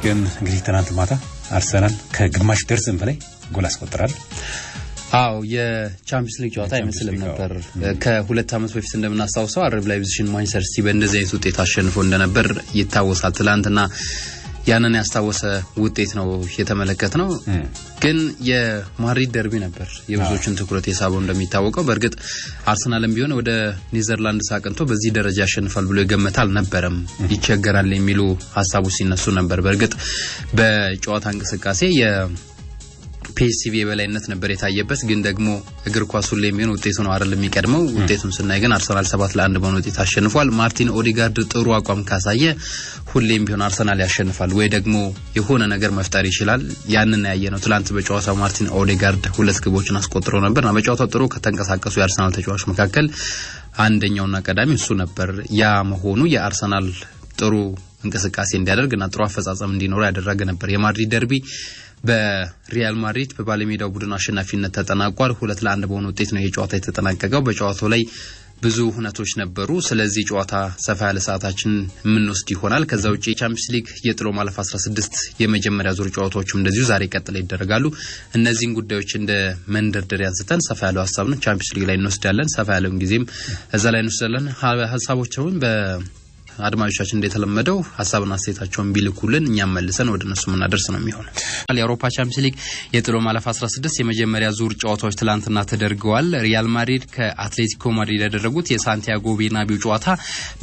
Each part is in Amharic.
ግን እንግዲህ ትናንት ማታ አርሰናል ከግማሽ ደርዘን በላይ ጎል አስቆጥሯል። አው የቻምፒየንስ ሊግ ጨዋታ አይመስልም ነበር ከሁለት ዓመት በፊት እንደምናስታውሰው አርብ ላይፕዚግን ማንቸስተር ሲቲ በእንደዚህ አይነት ውጤት አሸንፎ እንደነበር ይታወሳል። ትላንትና ያንን ያስታወሰ ውጤት ነው የተመለከተው። ግን የማድሪድ ደርቢ ነበር የብዙዎችን ትኩረት የሳበው እንደሚታወቀው። በርግጥ አርሰናልም ቢሆን ወደ ኔዘርላንድስ አቅንቶ በዚህ ደረጃ ያሸንፋል ብሎ የገመታል ነበርም ይቸገራል የሚሉ ሐሳቦች ሲነሱ ነበር። በርግጥ በጨዋታ እንቅስቃሴ ፒኤስቪ በላይነት ነበር የታየበት። ግን ደግሞ እግር ኳስ ሁሌም ቢሆን ውጤቱ ነው አይደል የሚቀድመው። ውጤቱን ስናይ ግን አርሰናል 7-1 በሆነ ውጤት አሸንፏል። ማርቲን ኦዲጋርድ ጥሩ አቋም ካሳየ ሁሌም ቢሆን አርሰናል ያሸንፋል ወይ ደግሞ የሆነ ነገር መፍጠር ይችላል። ያንን ያየነው ትላንት በጨዋታው ማርቲን ኦዲጋርድ ሁለት ግቦችን አስቆጥሮ ነበርና በጨዋታው ጥሩ ከተንቀሳቀሱ የአርሰናል ተጫዋቾች መካከል አንደኛውና ቀዳሚ እሱ ነበር። ያ መሆኑ የአርሰናል ጥሩ እንቅስቃሴ እንዲያደርግና ጥሩ አፈጻጸም እንዲኖር ያደረገ ነበር። የማድሪድ ደርቢ በሪያል ማድሪድ በባለሜዳው ቡድን አሸናፊነት ተጠናቋል። 2-1 በሆነ ውጤት ነው የጨዋታ የተጠናቀቀው። በጨዋታው ላይ ብዙ ሁነቶች ነበሩ። ስለዚህ ጨዋታ ሰፋ ያለ ሰዓታችን ምንወስድ ይሆናል። ከዛው ውጪ ቻምፒየንስ ሊግ የጥሎ ማለፍ 16 የመጀመሪያ ዙር ጨዋታዎችም እንደዚሁ ዛሬ ቀጥለው ይደረጋሉ። እነዚህን ጉዳዮች እንደ መንደርደሪያ አንስተን ሰፋ ያለው ሐሳብ ነው ቻምፒየንስ ሊግ ላይ እንወስዳለን። ሰፋ ያለውን ጊዜም እዛ ላይ እንወስዳለን። ሐሳቦቻቸውን አድማጮቻችን እንደተለመደው ሐሳብና አስተያየታቸውን ቢልኩልን እኛም መልሰን ወደነሱ ምናደርስ ነው የሚሆነው። የአውሮፓ ቻምፒየንስ ሊግ የጥሎ ማለፍ 16 የመጀመሪያ ዙር ጨዋታዎች ትላንትና ተደርገዋል። ሪያል ማድሪድ ከአትሌቲኮ ማድሪድ ያደረጉት የሳንቲያጎ ቤርናቢው ጨዋታ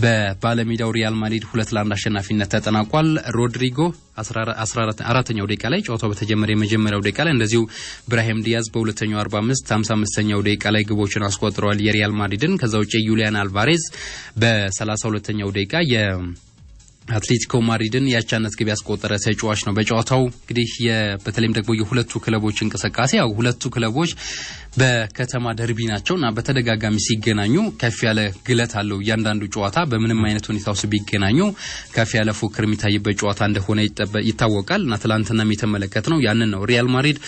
በባለሜዳው ሪያል ማድሪድ 2-1 አሸናፊነት ተጠናቋል። ሮድሪጎ 14ኛው ደቂቃ ላይ ጨዋታው በተጀመረ የመጀመሪያው ደቂቃ ላይ እንደዚሁ ብራሂም ዲያዝ በሁለተኛው 55ኛው ደቂቃ ላይ ግቦችን አስቆጥረዋል የሪያል ማድሪድን። ከዛው ውጪ ዩሊያን አልቫሬዝ በ32ኛው ደቂቃ የአትሌቲኮ ማድሪድን ያቻነት ግብ ያስቆጠረ ተጫዋች ነው። በጨዋታው እንግዲህ በተለይም ደግሞ የሁለቱ ክለቦች እንቅስቃሴ ያው ሁለቱ ክለቦች በከተማ ደርቢ ናቸውና በተደጋጋሚ ሲገናኙ ከፍ ያለ ግለት አለው። እያንዳንዱ ጨዋታ በምንም አይነት ሁኔታ ውስጥ ቢገናኙ ከፍ ያለ ፉክክር የሚታይበት ጨዋታ እንደሆነ ይታወቃልና ትላንትናም የተመለከትነው ያንን ነው። ሪያል ማድሪድ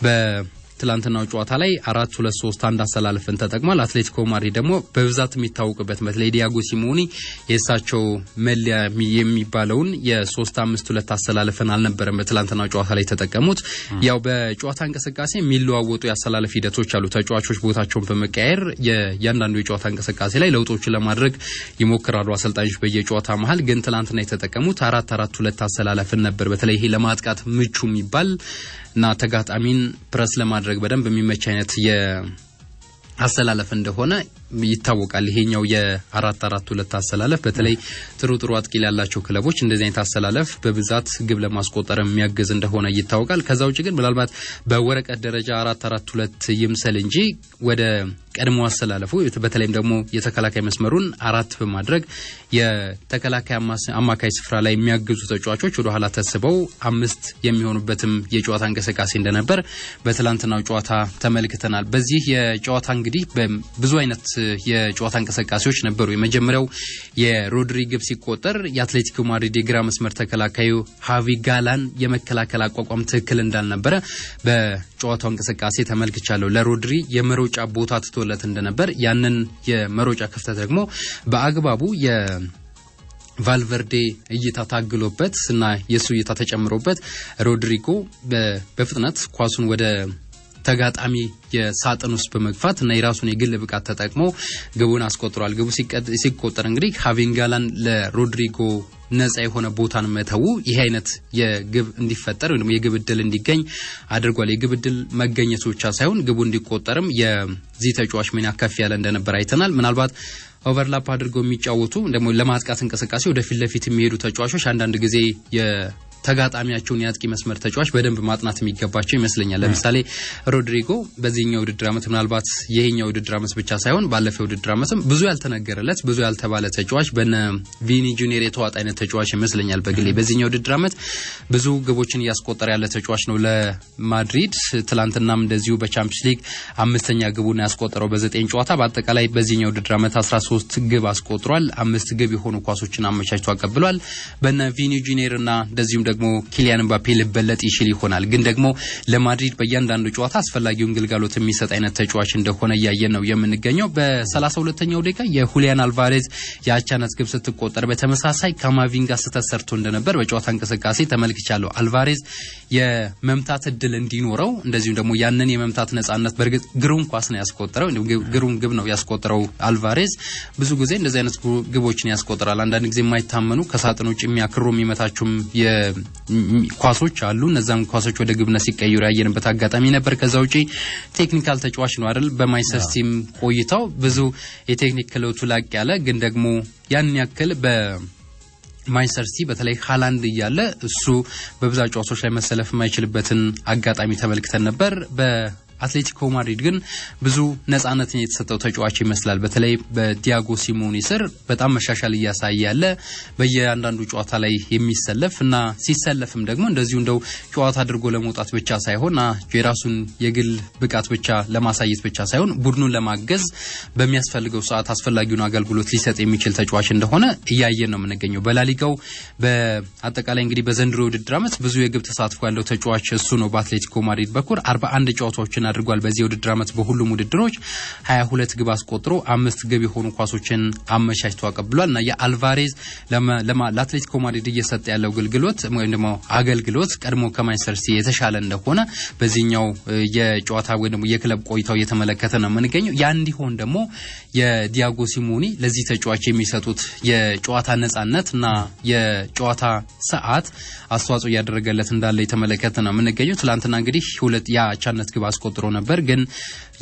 በትላንትናው ጨዋታ ላይ 4-2-3-1 አሰላለፍን ተጠቅሟል። አትሌቲኮ ማድሪድ ደግሞ በብዛት የሚታወቅበት በተለይ ዲያጎ ሲሞኒ የእሳቸው መለያ የሚባለውን የ3-5-2 አሰላለፍን አልነበረም በትላንትናው ጨዋታ ላይ ተጠቀሙት። ያው በጨዋታ እንቅስቃሴ የሚለዋወጡ ያሰላለፍ ሂደቶች አሉ። ተጫዋቾች ቦታቸውን በመቀያየር የእያንዳንዱ የጨዋታ እንቅስቃሴ ላይ ለውጦችን ለማድረግ ይሞክራሉ አሰልጣኞች በየጨዋታ መሃል። ግን ትላንትና የተጠቀሙት 4-4-2 አሰላለፍን ነበር። በተለይ ይሄ ለማጥቃት ምቹ የሚባል እና ተጋጣሚን ፕረስ ለማድረግ በደንብ የሚመች አይነት የአሰላለፍ እንደሆነ ይታወቃል። ይሄኛው የ4-4-2 አሰላለፍ በተለይ ጥሩ አጥቂ ያላቸው ክለቦች እንደዚህ አይነት አሰላለፍ በብዛት ግብ ለማስቆጠር የሚያገዝ እንደሆነ ይታወቃል። ከዛው ውጪ ግን ምናልባት በወረቀት ደረጃ 4-4-2 ይምሰል እንጂ ወደ ቀድሞ አሰላለፉ በተለይም ደግሞ የተከላካይ መስመሩን 4 በማድረግ የተከላካይ አማካይ ስፍራ ላይ የሚያግዙ ተጫዋቾች ወደ ኋላ ተስበው 5 የሚሆኑበትም የጨዋታ እንቅስቃሴ እንደነበር በትላንትናው ጨዋታ ተመልክተናል። በዚህ የጨዋታ እንግዲህ በብዙ አይነት የጨዋታ እንቅስቃሴዎች ነበሩ። የመጀመሪያው የሮድሪ ግብ ሲቆጠር የአትሌቲኮ ማድሪድ የግራ መስመር ተከላካዩ ሃቪ ጋላን የመከላከል አቋቋም ትክክል እንዳልነበረ በጨዋታው እንቅስቃሴ ተመልክቻለሁ። ለሮድሪ የመሮጫ ቦታ ትቶለት እንደነበር ያንን የመሮጫ ክፍተት ደግሞ በአግባቡ ቫልቨርዴ እይታ ታግሎበት እና የሱ እይታ ተጨምሮበት ሮድሪጎ በፍጥነት ኳሱን ወደ ተጋጣሚ የሳጥን ውስጥ በመግፋት እና የራሱን የግል ብቃት ተጠቅሞ ግቡን አስቆጥሯል። ግቡ ሲቆጠር እንግዲህ ሃቪንጋላን ለሮድሪጎ ነፃ የሆነ ቦታን መተው ይሄ አይነት የግብ እንዲፈጠር ወይም የግብ ዕድል እንዲገኝ አድርጓል። የግብ ዕድል መገኘቱ ብቻ ሳይሆን ግቡ እንዲቆጠርም የዚህ ተጫዋች ሚና ከፍ ያለ እንደነበር አይተናል። ምናልባት ኦቨርላፕ አድርገው የሚጫወቱ ደግሞ ለማጥቃት እንቅስቃሴ ወደፊት ለፊት የሚሄዱ ተጫዋቾች አንዳንድ ጊዜ ተጋጣሚያቸውን ያጥቂ መስመር ተጫዋች በደንብ ማጥናት የሚገባቸው ይመስለኛል። ለምሳሌ ሮድሪጎ በዚህኛው ውድድር ዓመት ምናልባት ይሄኛው ውድድር ዓመት ብቻ ሳይሆን ባለፈው ውድድር ዓመትም ብዙ ያልተነገረለት ብዙ ያልተባለ ተጫዋች በነ ቪኒ ጁኒየር የተዋጣ አይነት ተጫዋች ይመስለኛል። በግሌ በዚህኛው ውድድር ዓመት ብዙ ግቦችን እያስቆጠረ ያለ ተጫዋች ነው ለማድሪድ። ትላንትናም እንደዚሁ በቻምፒየንስ ሊግ 5ኛ ግቡን ያስቆጠረው በ9 ጨዋታ በአጠቃላይ በዚህኛው ውድድር ዓመት 13 ግብ አስቆጥሯል። 5 ግብ የሆኑ ኳሶችን አመቻችቶ አቀብሏል። በነ ቪኒ ጁኒየርና እንደዚሁም ደግሞ ኪሊያን ምባፔ ሊበለጥ ይችል ይሆናል ግን ደግሞ ለማድሪድ በእያንዳንዱ ጨዋታ አስፈላጊውን ግልጋሎት የሚሰጥ አይነት ተጫዋች እንደሆነ ያየን ነው የምንገኘው በ32ኛው ደቂቃ የሁሊያን አልቫሬዝ የአቻነት ግብ ስትቆጠር በተመሳሳይ ካማቪንጋ ስተሰርቶ እንደነበር በጨዋታ እንቅስቃሴ ተመልክቻለሁ አልቫሬዝ የመምታት እድል እንዲኖረው እንደዚሁም ደግሞ ያንን የመምታት ነጻነት በርግጥ ግሩም ኳስ ነው ያስቆጠረው ግሩም ግብ ነው ያስቆጠረው አልቫሬዝ ብዙ ጊዜ እንደዚህ አይነት ግቦችን ያስቆጥራል አንዳንድ ጊዜ የማይታመኑ ከሳጥን ውጭ የሚያክሩ የሚመታቹም የኳሶች አሉ እነዛም ኳሶች ወደ ግብነት ሲቀየሩ ያየንበት አጋጣሚ ነበር ከዛው ውጪ ቴክኒካል ተጫዋች ነው አይደል በማንቸስተር ሲቲም ቆይታው ብዙ የቴክኒክ ክህሎቱ ላቅ ያለ ግን ደግሞ ያን ያክል በማንቸስተር ሲቲ በተለይ ሃላንድ እያለ እሱ በብዛት ጨዋታዎች ላይ መሰለፍ የማይችልበትን አጋጣሚ ተመልክተን ነበር አትሌቲኮ ማድሪድ ግን ብዙ ነጻነትን የተሰጠው ተጫዋች ይመስላል በተለይ በዲያጎ ሲሞኒ ስር በጣም መሻሻል ያሳየ ያለ በየአንዳንዱ ጨዋታ ላይ የሚሰለፍና ሲሰለፍም ደግሞ እንደዚሁ እንደው ጨዋታ አድርጎ ለመውጣት ብቻ ሳይሆን የራሱን የግል ብቃት ብቻ ለማሳየት ብቻ ሳይሆን ቡድኑን ለማገዝ በሚያስፈልገው ሰዓት አስፈላጊውን አገልግሎት ሊሰጥ የሚችል ተጫዋች እንደሆነ ያያየን ነው የምንገኘው በላሊጋው በአጠቃላይ እንግዲህ በዘንድሮ ውድድር ዓመት ብዙ የግብ ተሳትፎ ያለው ተጫዋች እሱ ነው በአትሌቲኮ ማድሪድ በኩል 41 ጨዋታዎችን አድርጓል በዚህ ውድድር ዓመት በሁሉም ውድድሮች 22 ግብ አስቆጥሮ 5 ግብ የሆኑ ኳሶችን አመቻችቶ አቀብሏልና የአልቫሬዝ ለአትሌቲኮ ማድሪድ እየሰጠ ያለው አገልግሎት ቀድሞ ከማንቸስተር ሲቲ የተሻለ እንደሆነ በዚህኛው የጨዋታ ወይ ደግሞ የክለብ ቆይታው እየተመለከተ ነው የምንገኘው ያ እንዲሆን ደግሞ የዲያጎ ሲሞኒ ለዚህ ተጫዋች የሚሰጡት የጨዋታ ነጻነትና የጨዋታ ሰዓት አስተዋጽኦ ያደረገለት እንዳለ የተመለከተ ነው የምንገኘው ትላንትና እንግዲህ ሁለት የአቻነት ግብ አስቆጥሮ ነበር ግን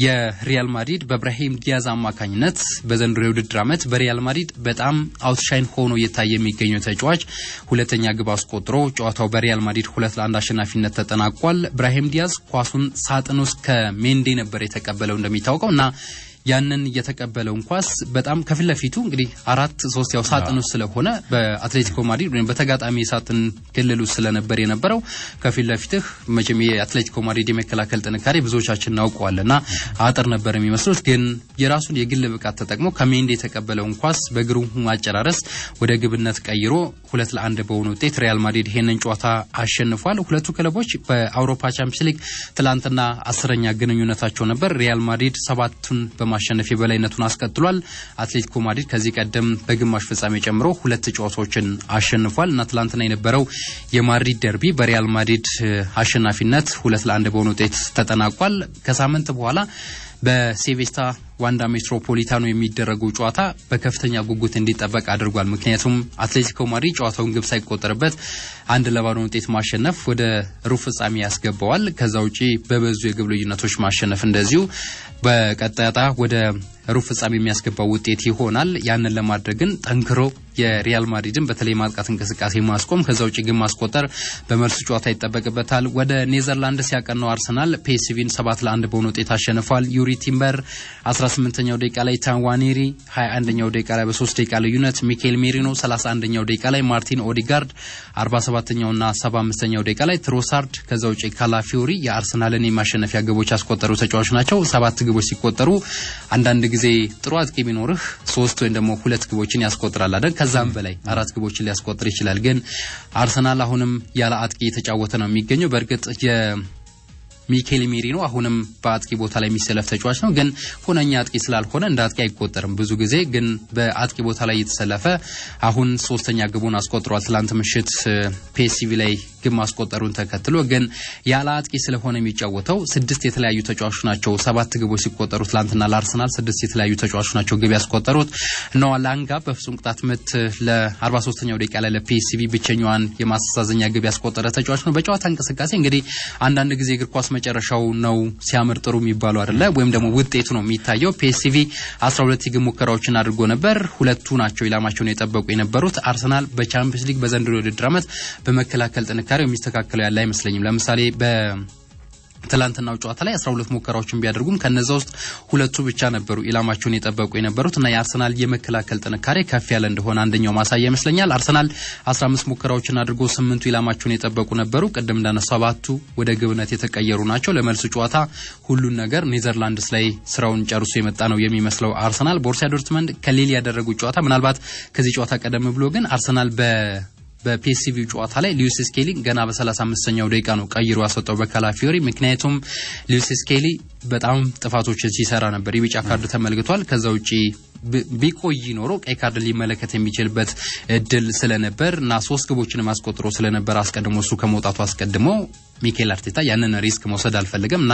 የሪያል ማድሪድ በብራሂም ዲያዝ አማካኝነት በዘንድሮ ውድድር ዓመት በሪያል ማድሪድ በጣም አውትሻይን ሆኖ የታየ የሚገኘው ተጫዋች ሁለተኛ ግብ አስቆጥሮ ጨዋታው በሪያል ማድሪድ 2-1 አሸናፊነት ተጠናቋል ብራሂም ዲያዝ ኳሱን ሳጥን ውስጥ ከሜንዴ ነበር የተቀበለው እንደሚታወቀውና ያንን የተቀበለው ኳስ በጣም ከፊት ለፊቱ እንግዲህ 4-3 ያው ሳጥኑ ስለሆነ በአትሌቲኮ ማድሪድ ወይም በተጋጣሚ ሳጥን ክልሉ ስለነበር የነበረው ከፊት ለፊትህ መቼም የአትሌቲኮ ማድሪድ የመከላከል ጥንካሬ ብዙዎቻችን እናውቀዋልና አጥር ነበር የሚመስሉት ግን የራሱን የግል ብቃት ተጠቅሞ ከሜንዴ የተቀበለው ኳስ በግሩም ማጨራረስ ወደ ግብነት ቀይሮ 2-1 በሆነ ውጤት ሪያል ማድሪድ ይሄንን ጨዋታ አሸንፏል ሁለቱ ክለቦች በአውሮፓ ቻምፒየንስ ሊግ ትላንትና 10ኛ ግንኙነታቸው ነበር ሪያል ማድሪድ 7ቱን ማሸነፍ የበላይነቱን አስቀጥሏል አትሌቲኮ ማድሪድ ከዚህ ቀደም በግማሽ ፍጻሜ ጨምሮ 2 ጨዋታዎችን አሸንፏል እና ትላንትና የነበረው የማድሪድ ደርቢ በሪያል ማድሪድ አሸናፊነት 2-1 በሆነ ውጤት ተጠናቋል ከሳምንት በኋላ በሴቬስታ ዋንዳ ሜትሮፖሊታኖ የሚደረገው ጨዋታ በከፍተኛ ጉጉት እንዲጠበቅ አድርጓል ምክንያቱም አትሌቲኮ ማድሪድ ጨዋታውን ግብ ሳይቆጠርበት 1-0 ውጤት ማሸነፍ ወደ ሩብ ፍጻሜ ያስገባዋል ከዛው ውጪ በበዙ የግብ ልዩነቶች ማሸነፍ እንደዚሁ በቀጣታ ወደ ሩብ ፍጻሜ የሚያስገባው ውጤት ይሆናል ያንን ለማድረግ ግን ጠንክሮ የሪያል ማድሪድን በተለይ ማጥቃት እንቅስቃሴ ማስቆም ከዛው ውጪ ግን ማስቆጠር በመልሱ ጨዋታ ይጠበቅበታል ወደ ኔዘርላንድስ ያቀናው አርሰናል ፒኤስቪን 7-1 በሆነ ውጤት አሸንፏል ዩሪ ቲምበር 18ኛው ደቂቃ ላይ ታንዋኔሪ 21ኛው ደቂቃ ላይ በ3 ደቂቃ ልዩነት ሚኬል ሜሪኖ 31ኛው ደቂቃ ላይ ማርቲን ኦዲጋርድ 47ኛውና 75ኛው ደቂቃ ላይ ትሮሳርድ ከዛው ውጪ ካላፊዮሪ የአርሰናልን የማሸነፊያ ግቦች ያስቆጠሩ ተጫዋቾች ናቸው 7 ግቦች ሲቆጠሩ አንዳንድ ጊዜ ጥሩ አጥቂ ቢኖርህ 3 ወይም ደግሞ 2 ግቦችን ያስቆጥራል አይደል ከዛም በላይ 4 ግቦችን ሊያስቆጥር ይችላል ግን አርሰናል አሁንም ያለ አጥቂ የተጫወተ ነው የሚገኘው በርግጥ ሚኬል ሜሪኖ አሁንም በአጥቂ ቦታ ላይ የሚሰለፍ ተጫዋች ነው ግን ሆነኛ አጥቂ ስላልሆነ እንደ አጥቂ አይቆጠርም ብዙ ጊዜ ግን በአጥቂ ቦታ ላይ የተሰለፈ አሁን 3ኛ ግቡን አስቆጥሯል ትላንት ምሽት ፒኤስቪ ላይ ግብ ማስቆጠሩን ተከትሎ ግን ያለ አጥቂ ስለሆነ የሚጫወተው 6 የተለያዩ ተጫዋቾች ናቸው 7 ግቦች ሲቆጠሩ ትላንትና ለአርሰናል 6 የተለያዩ ተጫዋቾች ናቸው ግብ ያስቆጠሩት ኖዋ ላንጋ በፍጹም ቅጣት ምት ለ43ኛው ደቂቃ ላይ ለፒኤስቪ ብቸኛዋን የማስተዛዘኛ ግብ ያስቆጠረ ተጫዋች ነው በጨዋታ እንቅስቃሴ እንግዲህ አንዳንድ ጊዜ እግር ኳስ መጨረሻው ነው ሲያምር ጥሩ የሚባለው አይደለ ወይም ደግሞ ውጤቱ ነው የሚታየው ፒኤስቪ 12 የግብ ሙከራዎችን አድርጎ ነበር ሁለቱ ናቸው ኢላማቸውን የጠበቁ የነበሩት አርሰናል በቻምፒየንስ ሊግ በዘንድሮ ውድድር ዓመት በመከላከል ጥንካሬው የሚስተካከለው ያለ አይመስለኝም ለምሳሌ ትላንትናው ጨዋታ ላይ 12 ሙከራዎችን ቢያደርጉም ከነዛው ውስጥ ሁለቱ ብቻ ነበሩ ኢላማቸውን የጠበቁ የነበሩት እና የአርሰናል የመከላከል ጥንካሬ ከፍ ያለ እንደሆነ አንደኛው ማሳያ ይመስለኛል አርሰናል 15 ሙከራዎችን አድርጎ 8ቱ ኢላማቸውን የጠበቁ ነበሩ ቀደም እንዳነሳው 7ቱ ወደ ግብነት የተቀየሩ ናቸው ለመልሱ ጨዋታ ሁሉን ነገር ኔዘርላንድስ ላይ ስራውን ጨርሶ የመጣ ነው የሚመስለው አርሰናል ቦሩሲያ ዶርትመንድ ከሊል ያደረጉት ጨዋታ ምናልባት ከዚህ ጨዋታ ቀደም ብሎ ግን አርሰናል በፒኤስቪ ጨዋታ ላይ ሉዊስ ስኬሊ ገና በ35ኛው ደቂቃ ነው ቀይሮ ያሰጠው በካላፊዮሪ ምክንያቱም ሉዊስ ስኬሊ በጣም ጥፋቶችን ሲሰራ ነበር የቢጫ ካርድ ተመልክቷል ከዛ ውጪ ቢቆይ ኖሮ ቀይ ካርድ ሊመለከት የሚችልበት እድል ስለነበርና 3 ግቦችን ማስቆጥሮ ስለነበር አስቀድሞ እሱ ከመውጣቱ አስቀድሞ ሚኬል አርቴታ ያንን ሪስክ መውሰድ አልፈለገምና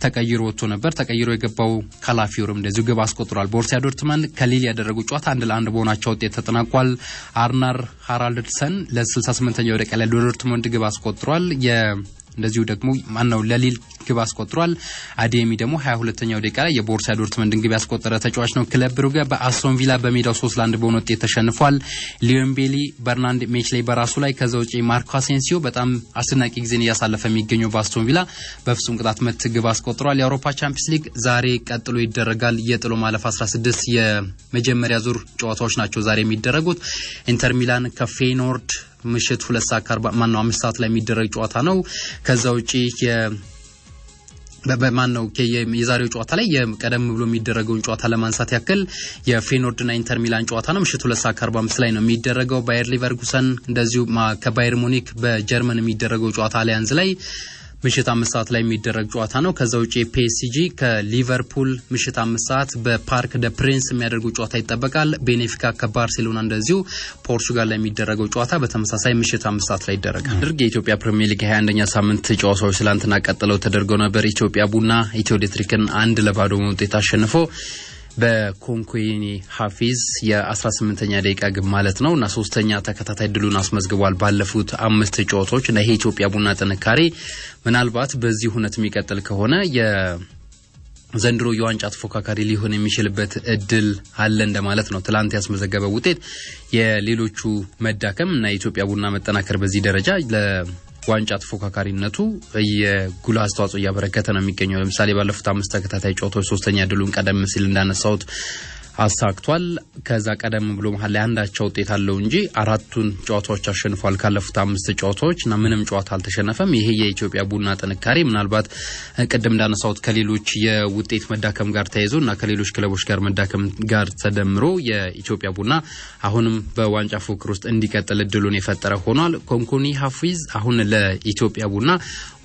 ተቀይሮ ወጥቶ ነበር ተቀይሮ የገባው ካላፊዮሪም እንደዚሁ ግብ አስቆጥሯል ቦሩሲያ ዶርትመንድ ከሊል ያደረጉ ጨዋታ 1-1 በሆናቸው ውጤት ተጠናቋል አርናር ሃራልድሰን ለ68ኛው ደቂቃ ላይ ዶርትመንድ ግብ አስቆጥሯል እንደዚሁ ደግሞ ማነው ለሊል ግብ አስቆጥሯል አዲየሚ ደግሞ 22ኛው ደቂቃ ላይ የቦሩሲያ ዶርትመንድን ግብ ያስቆጠረ ተጫዋች ነው ክለብ ብሩገ በአስቶን ቪላ በሜዳው 3-1 በሆነ ውጤት ተሸንፏል ሊዮን ቤሊ በርናንድ ሜች ላይ በራሱ ላይ ከዛው ጪ ማርኮ አሴንሲዮ በጣም አስደናቂ ጊዜን ያሳለፈ የሚገኘው በአስቶን ቪላ በፍጹም ቅጣት ምት ግብ አስቆጥሯል የአውሮፓ ቻምፒየንስ ሊግ ዛሬ ቀጥሎ ይደረጋል የጥሎ ማለፍ 16 የመጀመሪያ ዙር ጨዋታዎች ናቸው ዛሬ የሚደረጉት ኢንተር ሚላን ከፌኖርድ ምሽት 2:40 ማነው 5 ሰዓት ላይ የሚደረግ ጨዋታ ነው ከዛው ጪ በማነው የዛሬው ጨዋታ ላይ የቀደም ብሎ የሚደረገው ጨዋታ ለማንሳት ያክል የፌኖርድና ኢንተር ሚላን ጨዋታ ነው ምሽት 2:45 ላይ ነው የሚደረገው ባየር ሊቨርኩሰን እንደዚሁ ከባየር ሙኒክ በጀርመን የሚደረገው ጨዋታ አሊያንዝ ላይ ምሽት 5 ሰዓት ላይ የሚደረግ ጨዋታ ነው ከዛው ጪ ፒኤስጂ ከሊቨርፑል ምሽት 5 ሰዓት በፓርክ ደ ፕሪንስ የሚያደርጉ ጨዋታ ይጠበቃል ቤኔፊካ ከባርሴሎና እንደዚሁ ፖርቹጋል ላይ የሚደረገው ጨዋታ በተመሳሳይ ምሽት 5 ሰዓት ላይ ይደረጋል የኢትዮጵያ ፕሪሚየር ሊግ 21ኛ ሳምንት ጨዋታዎች ትላንትና ቀጥለው ተደርገው ነበር ኢትዮጵያ ቡና ኢትዮ ኤሌክትሪክን 1-0 ውጤት አሸንፎ በኮንኮኒ ሐፊዝ የ18ኛ ደቂቃ ግብ ማለት ነውና ሶስተኛ ተከታታይ ድሉን አስመዝግቧል ባለፉት 5 ጨዋታዎች እና ይሄ ኢትዮጵያ ቡና ጥንካሬ ምናልባት በዚህ ሁኔታ የሚቀጥል ከሆነ የዘንድሮ የዋንጫ ተፎካካሪ ሊሆን የሚችልበት እድል አለ እንደማለት ነው ትላንት ያስመዘገበው ውጤት የሌሎቹ መዳከም እና የኢትዮጵያ ቡና መጠናከር በዚህ ደረጃ ዋንጫ ተፎካካሪነቱ የጉላ አስተዋጽኦ ያበረከተ ነው የሚገኘው ለምሳሌ ባለፉት 5 ተከታታይ ጨዋታዎች ሶስተኛ ድሉን ቀደም ሲል እንዳነሳውት አሳክቷል ከዛ ቀደም ብሎ መሐል ላይ አንዳቸው ውጤት አለው እንጂ 4ቱን ጨዋታዎች አሸንፏል ካለፉት 5 ጨዋታዎችና ምንም ጨዋታ አልተሸነፈም ይሄ የኢትዮጵያ ቡና ጥንካሬ ምናልባት ቀደም እንዳነሳውት ከሌሎች የውጤት መዳከም ጋር ተያይዞና ከሌሎች ክለቦች ጋር መዳከም ጋር ተደምሮ የኢትዮጵያ ቡና አሁንም በዋንጫ ፉክክር ውስጥ እንዲቀጥል እድሉን የፈጠረ ሆኗል ኮንኮኒ ሐፊዝ አሁን ለኢትዮጵያ ቡና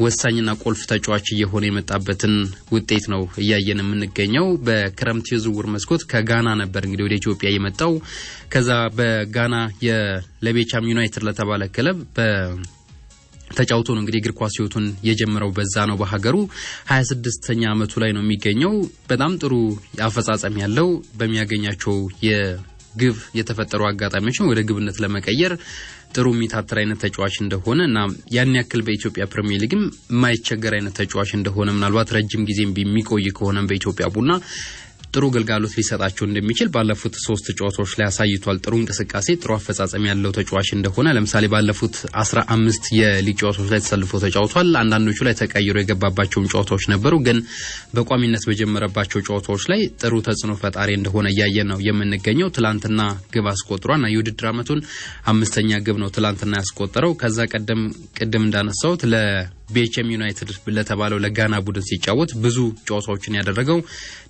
ወሳኝና ቁልፍ ተጫዋች እየሆነ የመጣበትን ውጤት ነው እያየን የምንገኘው በክረምት የዝውውር መስኮት ከጋና ነበር እንግዲህ ወደ ኢትዮጵያ የመጣው ከዛ በጋና የለቤቻም ዩናይትድ ለተባለ ክለብ ተጫውቶ ነው እንግዲህ እግር ኳስ ህይወቱን የጀመረው በዛ ነው በሀገሩ 26ኛ አመቱ ላይ ነው የሚገኘው በጣም ጥሩ አፈጻጸም ያለው በሚያገኛቸው የግብ የተፈጠሩ አጋጣሚዎችን ወደ ግብነት ለመቀየር ጥሩ ሚታትር አይነት ተጫዋች እንደሆነና ያን ያክል በኢትዮጵያ ፕሪሚየር ሊግም ማይቸገር አይነት ተጫዋች እንደሆነ ምናልባት ረጅም ጊዜም ቢሚቆይ ከሆነም በኢትዮጵያ ቡና ጥሩ ግልጋሎት ሊሰጣቸው እንደሚችል ባለፉት 3 ጨዋታዎች ላይ አሳይቷል ጥሩ እንቅስቃሴ ጥሩ አፈጻጸም ያለው ተጫዋች እንደሆነ ለምሳሌ ባለፉት 15 የሊግ ጨዋታዎች ላይ ተሰልፎ ተጫውቷል አንዳንዶቹ ላይ ተቀይሮ የገባባቸው ጨዋታዎች ነበሩ ግን በቋሚነት በጀመረባቸው ጨዋታዎች ላይ ጥሩ ተጽዕኖ ፈጣሪ እንደሆነ ያየን ነው የምንገኘው ትላንትና ግብ አስቆጥሯልና የውድድር አመቱን 5ኛ ግብ ነው ትላንትና ያስቆጠረው ከዛ ቀደም እንዳነሳውት ለቤቸም ዩናይትድ ለተባለው ለጋና ቡድን ሲጫወት ብዙ ጨዋታዎችን ያደረገው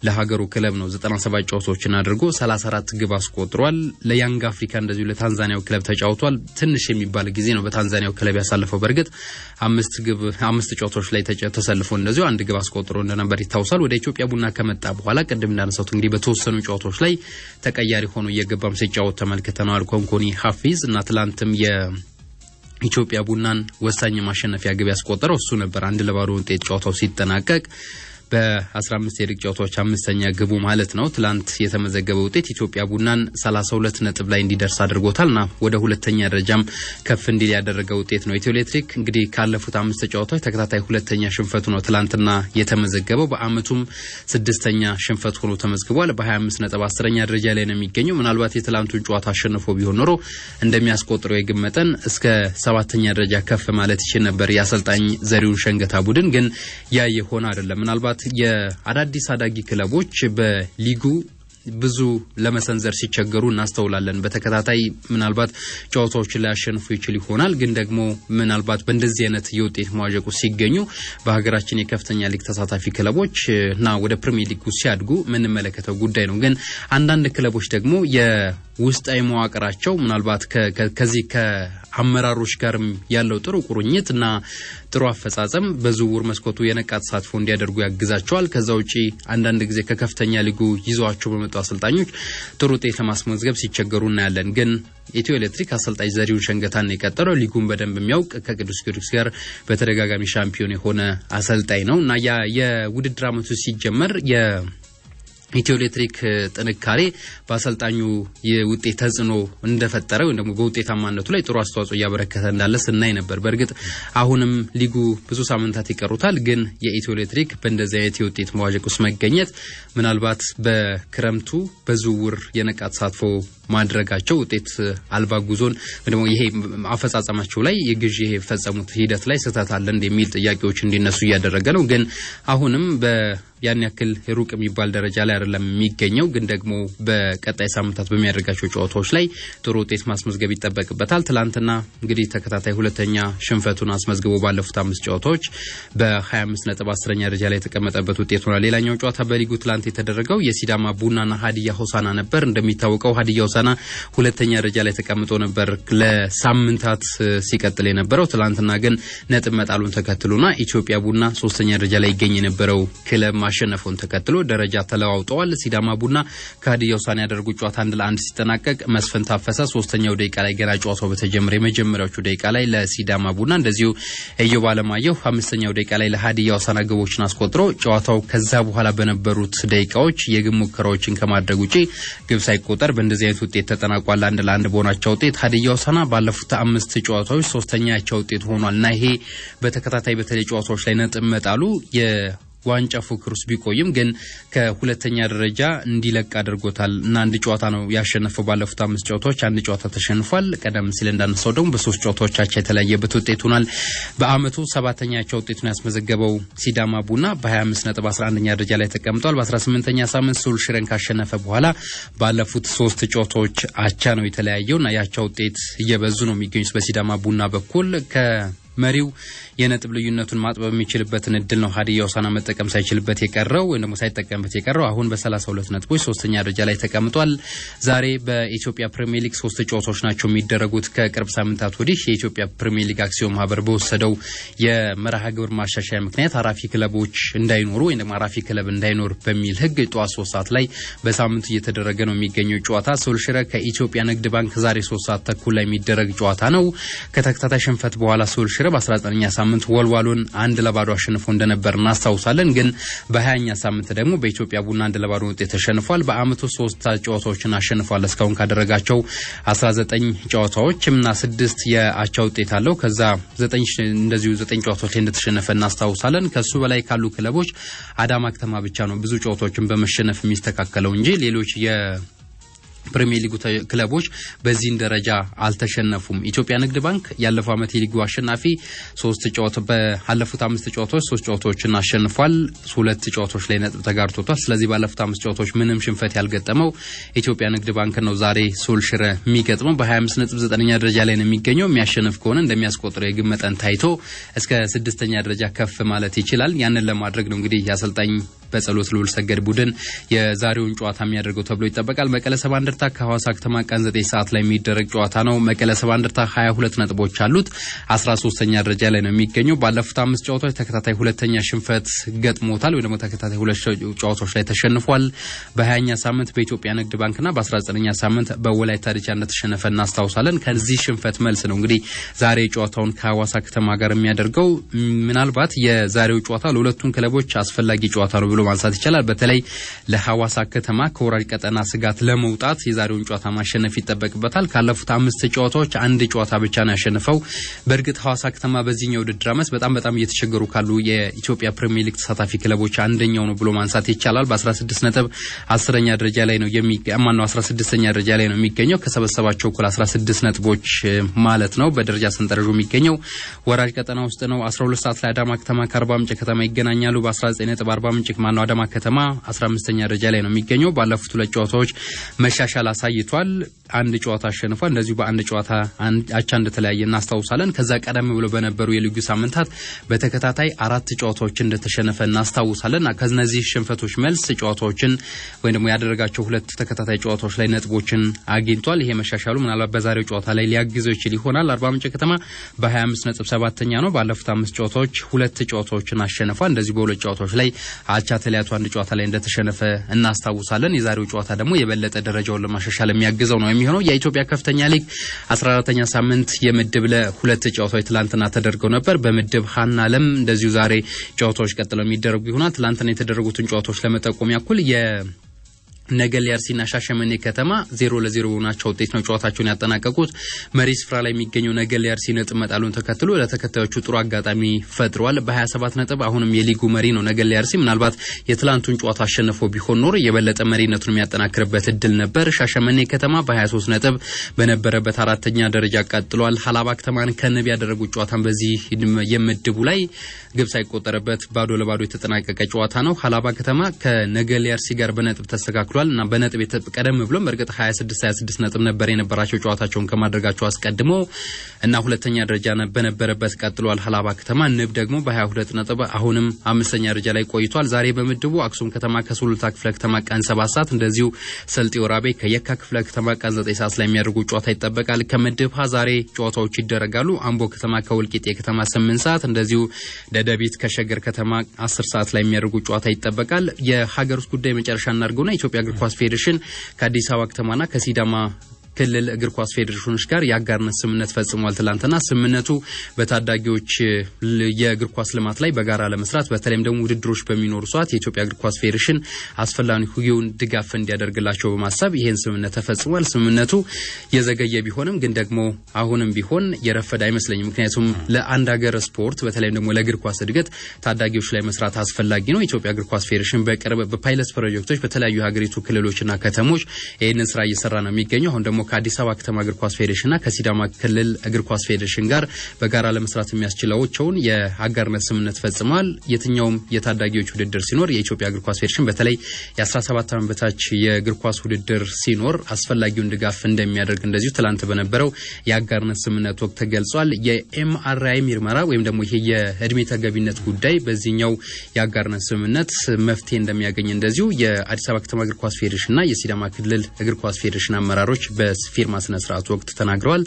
ለሀገሩ ክለብ ነው 97 ጨዋታዎችን አድርጎ 34 ግብ አስቆጥሯል ለያንግ አፍሪካ እንደዚሁ ለታንዛኒያው ክለብ ተጫውቷል ትንሽ የሚባል ጊዜ ነው በታንዛኒያው ክለብ ያሳለፈው በርግጥ 5 ጨዋታዎች ላይ ተሰልፎ እንደዚሁ 1 ግብ አስቆጥሮ እንደነበር ይታወሳል ወደ ኢትዮጵያ ቡና ከመጣ በኋላ ቀደም እንዳነሳውት እንግዲህ በተወሰኑ ጨዋታዎች ላይ ተቀያሪ ሆኖ እየገባም ሲጫወት ተመልክተናል ኮንኮኒ ሐፊዝ እና ትላንትም ኢትዮጵያ ቡናን ወሳኝ ማሸነፊያ ግብ ያስቆጠረው እሱ ነበር 1-0 ውጤት ጨዋታው ሲጠናቀቅ በ15 የሊግ ጨዋታዎች 5ኛ ግቡ ማለት ነው ትላንት የተመዘገበው ውጤት ኢትዮጵያ ቡናን 32 ነጥብ ላይ እንዲደርስ አድርጎታልና ወደ ሁለተኛ ደረጃም ከፍ እንዲል ያደረገው ውጤት ነው ኢትዮ ኤሌክትሪክ እንግዲህ ካለፉት 5 ጨዋታዎች ተከታታይ ሁለተኛ ሽንፈቱ ነው ትላንትና የተመዘገበው በአመቱም 6ኛ ሽንፈት ሆኖ ተመዝግቧል በ25 ነጥብ 10ኛ ደረጃ ላይ ነው የሚገኘው ምናልባት የትላንቱን ጨዋታ አሸንፎ ቢሆን ኖሮ እንደሚያስቆጥረው የግብ መጠን እስከ 7ኛ ደረጃ ከፍ ማለት ይችል ነበር ያሰልጣኝ ዘሪሁን ሸንገታ ቡድን ግን ያ የሆነ አይደለም ምናልባት የአዳዲስ አዳጊ ክለቦች በሊጉ ብዙ ለመሰንዘር ሲቸገሩ እናስተውላለን በተከታታይ ምናልባት ጨዋታዎችን ላይ ያሸንፉ ይችል ይሆናል ግን ደግሞ ምናልባት በእንደዚህ አይነት የውጤት መዋዠቁ ሲገኙ በሀገራችን የከፍተኛ ሊግ ተሳታፊ ክለቦችና ወደ ፕሪሚየር ሊግ ሲያድጉ ምን መለከተው ጉዳይ ነው ግን አንዳንድ ክለቦች ደግሞ የውስጣዊ መዋቅራቸው ምናልባት ከዚህ ከአመራሮች ጋርም ያለው ጥሩ ቁርኝትና ጥሩ አፈጻጸም በዝውውር መስኮቱ የነቃት ተሳትፎ እንዲያደርጉ ያግዛቸዋል። ከዛው ውጪ አንዳንድ ጊዜ ከከፍተኛ ሊጉ ይዘዋቸው በመጡ አሰልጣኞች ጥሩ ውጤት ለማስመዝገብ ሲቸገሩ እናያለን። ግን ኢትዮ ኤሌክትሪክ አሰልጣኝ ዘሪሁን ሸንገታን የቀጠረው ሊጉን በደንብ የሚያውቅ ከቅዱስ ጊዮርጊስ ጋር በተደጋጋሚ ሻምፒዮን የሆነ አሰልጣኝ ነው እና የውድድር ዓመቱ ሲጀመር ኢትዮ ኤሌክትሪክ ጥንካሬ በአሰልጣኙ የውጤት ተጽዕኖ እንደፈጠረ ወይ ደግሞ በውጤታማነቱ ላይ ጥሩ አስተዋጽኦ ያበረከተ እንዳለ ስናይ ነበር። በርግጥ አሁንም ሊጉ ብዙ ሳምንታት ይቀሩታል። ግን የኢትዮ ኤሌክትሪክ በእንደዚህ አይነት የውጤት መዋዠቅ ውስጥ መገኘት ምናልባት በክረምቱ በዝውውር የነቃ ተሳትፎ ማድረጋቸው ውጤት አልባ ጉዞን ደግሞ ይሄ አፈጻጸማቸው ላይ የግዢ የፈጸሙት ሂደት ላይ ስህተት አለ እንደሚል ጥያቄዎች እንዲነሱ እያደረገ ነው። ግን አሁንም ያን ያክል ሩቅ የሚባል ደረጃ ላይ አይደለም የሚገኘው። ግን ደግሞ በቀጣይ ሳምንታት በሚያደርጋቸው ጨዋታዎች ላይ ጥሩ ውጤት ማስመዝገብ ይጠበቅበታል። ትላንትና እንግዲህ ተከታታይ ሁለተኛ ሽንፈቱን አስመዝግቦ ባለፉት 5 ጨዋታዎች በ25 ነጥብ 10ኛ ደረጃ ላይ የተቀመጠበት ውጤት ሆኗል። ሌላኛው ጨዋታ በሊጉ ትላንት የተደረገው የሲዳማ ቡናና ሀዲያ ሆሳና ነበር። እንደሚታወቀው ሀዲያ ሆሳና ሁለተኛ ደረጃ ላይ ተቀምጦ ነበር ለሳምንታት ሲቀጥል የነበረው። ትላንትና ግን ነጥብ መጣሉን ተከትሎና ኢትዮጵያ ቡና 3ኛ ደረጃ ላይ ይገኝ የነበረው ክለብ ማሸነፉን ተከትሎ ደረጃ ተለዋውጠዋል። ሲዳማ ቡና ከሀዲያ ሆሳና ያደረጉት ጨዋታ 1-1 ሲጠናቀቅ መስፍን ታፈሰ 3ኛው ደቂቃ ላይ ገና ጨዋታው በተጀመረ የመጀመሪያዎቹ ደቂቃ ላይ ለሲዳማ ቡና እንደዚሁ እዮብ አለማየሁ 5ኛው ደቂቃ ላይ ለሀዲያ ሆሳና ግቦችን አስቆጥሮ ጨዋታው ከዛ በኋላ በነበሩት ደቂቃዎች የግብ ሙከራዎችን ከማድረግ ውጪ ግብ ሳይቆጠር በእንደዚህ አይነት ውጤት ተጠናቋል። 1-1 በሆናቸው ውጤት ሀዲያ ሆሳና ባለፉት 5 ጨዋታዎች 3ኛው ውጤት ሆኗልና ይሄ በተከታታይ በተለይ ጨዋታዎች ላይ ነጥብ መጣሉ ዋንጫ ፉክር ውስጥ ቢቆይም ግን ከሁለተኛ ደረጃ እንዲለቅ አድርጎታል እና አንድ ጨዋታ ነው ያሸነፈው። ባለፉት 5 ጨዋታዎች አንድ ጨዋታ ተሸንፏል። ቀደም ሲል እንዳነሳው ደግሞ በ3 ጨዋታዎች አቻ የተለያየበት ውጤት ሆኗል። በአመቱ 7ኛው ውጤቱን ያስመዘገበው ሲዳማ ቡና በ25 ነጥብ 11ኛ ደረጃ ላይ ተቀምጧል። በ18ኛ ሳምንት ሱል ሽረን ካሸነፈ በኋላ ባለፉት 3 ጨዋታዎች አቻ ነው የተለያየውና ያቻ ውጤት እየበዙ ነው የሚገኙት በሲዳማ ቡና በኩል መሪው የነጥብ ልዩነቱን ማጥበብ የሚችልበትን እድል ነው ሀዲያ ሆሳና መጠቀም ሳይችልበት የቀረው ወይ ደግሞ ሳይጠቀምበት የቀረው። አሁን በ32 ነጥቦች 3ኛ ደረጃ ላይ ተቀምጧል። ዛሬ በኢትዮጵያ ፕሪሚየር ሊግ 3 ጨዋታዎች ናቸው የሚደረጉት። ከቅርብ ሳምንታት ወዲህ የኢትዮጵያ ፕሪሚየር ሊግ አክሲዮን ማህበር በወሰደው የመርሃ ግብር ማሻሻያ ምክንያት አራፊ ክለቦች እንዳይኖሩ ወይ ደግሞ አራፊ ክለብ እንዳይኖር በሚል ህግ ጠዋት 3 ሰዓት ላይ በሳምንቱ እየተደረገ ነው የሚገኘው ጨዋታ ሱልሽረ ከኢትዮጵያ ንግድ ባንክ ዛሬ 3 ሰዓት ተኩል ላይ የሚደረግ ጨዋታ ነው። ከተከታታይ ሽንፈት በኋላ ሱልሽረ በ19ኛ ሳምንት ወልዋሎን 1-0 አሸንፎ እንደነበር እናስታውሳለን። ግን በ20ኛ ሳምንት ደግሞ በኢትዮጵያ ቡና 1-0 ውጤት ተሸንፏል። በአመቱ 3 ጨዋታዎችን አሸንፏል። እስካሁን ካደረጋቸው 19 ጨዋታዎች እና 6 የአቻ ውጤት አለው። ከዛ 9 ጨዋታዎች ላይ እንደተሸነፈ እናስታውሳለን። ከሱ በላይ ካሉ ክለቦች አዳማ ከተማ ብቻ ነው ብዙ ጨዋታዎችን በመሸነፍ የሚስተካከለው እንጂ ሌሎች ፕሪሚየር ሊጉ ክለቦች በዚህ ደረጃ አልተሸነፉም። ኢትዮጵያ ንግድ ባንክ ያለፈው አመት የሊጉ አሸናፊ 3 ጨዋታ ባለፉት 5 ጨዋታዎች 3 ጨዋታዎችን አሸንፏል። 2 ጨዋታዎች ላይ ነጥብ ተጋርቶታል። ስለዚህ ባለፉት 5 ጨዋታዎች ምንም ሽንፈት ያልገጠመው ኢትዮጵያ ንግድ ባንክ ነው ዛሬ ሱልሽረ የሚገጥመው። በ25 ነጥብ 9ኛ ደረጃ ላይ ነው የሚገኘው። የሚያሸንፍ ከሆነ እንደሚያስቆጥረው የግብ መጠን ታይቶ እስከ 6ኛ ደረጃ ከፍ ማለት ይችላል። ያንን ለማድረግ ነው እንግዲህ ያሰልጣኝ በጸሎት ልዑል ሰገድ ቡድን የዛሬውን ጨዋታ የሚያደርገው ተብሎ ይጠበቃል። መቀለ ሰባ እንደርታ ከሐዋሳ ከተማ ቀን 9 ሰዓት ላይ የሚደረግ ጨዋታ ነው። መቀለ ሰባ እንደርታ 22 ነጥቦች አሉት። 13ኛ ደረጃ ላይ ነው የሚገኘው። ባለፉት 5 ጨዋታዎች ተከታታይ ሁለተኛ ሽንፈት ገጥሞታል ወይ ደግሞ ተከታታይ 2 ጨዋታዎች ላይ ተሸንፏል። በ20ኛ ሳምንት በኢትዮጵያ ንግድ ባንክና በ19ኛ ሳምንት በወላይታ ዲቻ እንደተሸነፈ እናስታውሳለን። ከዚህ ሽንፈት መልስ ነው እንግዲህ ዛሬ ጨዋታውን ከሐዋሳ ከተማ ጋር የሚያደርገው። ምናልባት የዛሬው ጨዋታ ለሁለቱም ክለቦች አስፈላጊ ጨዋታ ነው ብሎ ማንሳት ይቻላል። በተለይ ለሐዋሳ ከተማ ከወራጅ ቀጠና ስጋት ለመውጣት የዛሬውን ጨዋታ ማሸነፍ ይጠበቅበታል። ካለፉት 5 ጨዋታዎች አንድ ጨዋታ ብቻ ነው ያሸነፈው። በእርግጥ ሐዋሳ ከተማ በዚህኛው ውድድር ዓመት በጣም እየተቸገሩ ካሉ የኢትዮጵያ ፕሪሚየር ሊግ ተሳታፊ ክለቦች አንደኛው ነው ብሎ ማንሳት ይቻላል። በ16 ነጥብ 10ኛ ደረጃ ላይ ነው 16ኛ ደረጃ ላይ ነው የሚገኘው። ከሰበሰባቸው እኩል 16 ነጥቦች ማለት ነው። በደረጃ ሰንጠረዡ የሚገኘው ወራጅ ቀጠና ውስጥ ነው። 12 ሰዓት ላይ አዳማ ከተማ ከአርባ ምንጭ ከተማ ይገናኛሉ። በ19 ነጥብ አርባ ምንጭ ማነው አዳማ ከተማ 15ኛ ደረጃ ላይ ነው የሚገኘው። ባለፉት ሁለት ጨዋታዎች መሻሻል አሳይቷል። አንድ ጨዋታ አሸንፏል። እንደዚሁ በአንድ ጨዋታ አቻ እንደተለያየ እናስታውሳለን። ከዛ ቀደም ብሎ በነበሩ የሊጉ ሳምንታት በተከታታይ 4 ጨዋታዎች እንደተሸነፈ እናስታውሳለን። ከነዚህ ሽንፈቶች መልስ ጨዋታዎችን ወይ ደግሞ ያደረጋቸው ሁለት ተከታታይ ጨዋታዎች ላይ ነጥቦችን አግኝቷል። ይሄ መሻሻሉ ምናልባት በዛሬው ጨዋታ ላይ ሊያግዘው ይችል ይሆናል። አርባ ምንጭ ከተማ በ25 ነጥብ 7ኛ ነው። ባለፉት 5 ጨዋታዎች ሁለት ጨዋታዎችን አሸንፏል። እንደዚህ በሁለት ጨዋታዎች ላይ አቻ ተለያይቶ አንድ ጨዋታ ላይ እንደተሸነፈ እናስታውሳለን። የዛሬው ጨዋታ ደግሞ የበለጠ ደረጃውን ለማሻሻል የሚያግዘው ነው የሚሆነው። የኢትዮጵያ ከፍተኛ ሊግ 14ኛ ሳምንት የምድብ ለሁለት ጨዋታዎች ትላንትና ተደርገው ነበር። በምድብ ሀና ለም እንደዚሁ ዛሬ ጨዋታዎች ቀጥለው የሚደረጉ ይሆናል። ትላንትና የተደረጉትን ጨዋታዎች ለመጠቆም ያክል ነገሌ አርሲና ሻሸመኔ ከተማ 0-0 ሆናቸው ውጤት ነው ጨዋታቸውን ያጠናቀቁት። መሪ ስፍራ ላይ የሚገኘው ነገሌ አርሲ ነጥብ መጣሉን ተከትሎ ለተከታዮቹ ጥሩ አጋጣሚ ፈጥሯል። በ27 ነጥብ አሁንም የሊጉ መሪ ነው ነገሌ አርሲ። ምናልባት የትላንቱን ጨዋታ አሸንፎ ቢሆን ኖር የበለጠ መሪነቱን የሚያጠናክርበት እድል ነበር። ሻሸመኔ ከተማ በ23 ነጥብ በነበረበት 4ኛ ደረጃ ቀጥሏል። ሀላባ ከተማን ከንብ ያደረጉት ጨዋታን በዚህ የምድቡ ላይ ግብ ሳይቆጠርበት ባዶ ለባዶ የተጠናቀቀ ጨዋታ ነው። ሀላባ ከተማ ከነገሌ አርሲ ጋር በነጥብ ተስተካክሏል እና በነጥብ ቀደም ብሎ በርግጥ 26 ነጥብ ነበር የነበራቸው ጨዋታቸውን ከማድረጋቸው አስቀድሞ እና ሁለተኛ ደረጃ በነበረበት ቀጥሏል። ሀላባ ከተማ ንብ ደግሞ በ22 ነጥብ አሁንም 5ኛ ደረጃ ላይ ቆይቷል። ዛሬ በምድቡ አክሱም ከተማ ከሱሉልታ ክፍለ ከተማ ቀን 7 ሰዓት እንደዚሁ ሰልጤ ወራቤ ከየካ ክፍለ ከተማ ቀን 9 ሰዓት ላይ የሚያደርጉ ጨዋታ ይጠበቃል። ከምድብ ሀ ዛሬ ጨዋታዎች ይደረጋሉ። አምቦ ከተማ ከወልቂጤ ከተማ 8 ሰዓት እንደዚሁ ደደቢት ከሸገር ከተማ 10 ሰዓት ላይ የሚያደርጉ ጨዋታ ይጠበቃል። የሀገር ውስጥ ጉዳይ መጨረሻ እናድርገውና ኢትዮጵያ እግር ኳስ ፌዴሬሽን ከአዲስ አበባ ከተማና ከሲዳማ ክልል እግር ኳስ ፌዴሬሽኖች ጋር የአጋርነት ስምምነት ፈጽሟል። ትላንትና ስምምነቱ በታዳጊዎች የእግር ኳስ ልማት ላይ በጋራ ለመስራት በተለይም ደግሞ ውድድሮች በሚኖሩ ሰዓት የኢትዮጵያ እግር ኳስ ፌዴሬሽን አስፈላጊውን ድጋፍ እንዲያደርግላቸው በማሰብ ይሄን ስምምነት ተፈጽሟል። ስምምነቱ የዘገየ ቢሆንም ግን ደግሞ አሁንም ቢሆን የረፈደ አይመስለኝም። ምክንያቱም ለአንድ ሀገር ስፖርት በተለይም ደግሞ ለእግር ኳስ እድገት ታዳጊዎች ላይ መስራት አስፈላጊ ነው። የኢትዮጵያ እግር ኳስ ፌዴሬሽን በቅርብ በፓይለት ፕሮጀክቶች በተለያዩ ሀገሪቱ ክልሎችና ከተሞች ይሄንን ስራ እየሰራ ነው የሚገኘው። አሁን ደግሞ ከአዲስ አበባ ከተማ እግር ኳስ ፌዴሬሽንና ከሲዳማ ክልል እግር ኳስ ፌዴሬሽን ጋር በጋራ ለመስራት የሚያስችላቸውን የአጋርነት ስምምነት ፈጽሟል። የትኛውም የታዳጊዎች ውድድር ሲኖር የኢትዮጵያ እግር ኳስ ፌዴሬሽን በተለይ የ17 ዓመት በታች የእግር ኳስ ውድድር ሲኖር አስፈላጊውን ድጋፍ እንደሚያደርግ እንደዚሁ ትላንት በነበረው የአጋርነት ስምምነት ወቅት ተገልጿል። የኤምአርአይ ምርመራ ወይም ደግሞ ይሄ የእድሜ ተገቢነት ጉዳይ በዚህኛው የአጋርነት ስምምነት መፍትሄ እንደሚያገኝ እንደዚሁ የአዲስ አበባ ከተማ እግር ኳስ ፌዴሬሽንና የሲዳማ ክልል እግር ኳስ ፌዴሬሽን አመራሮች በፊርማ ስነ ስርዓቱ ወቅት ተናግረዋል።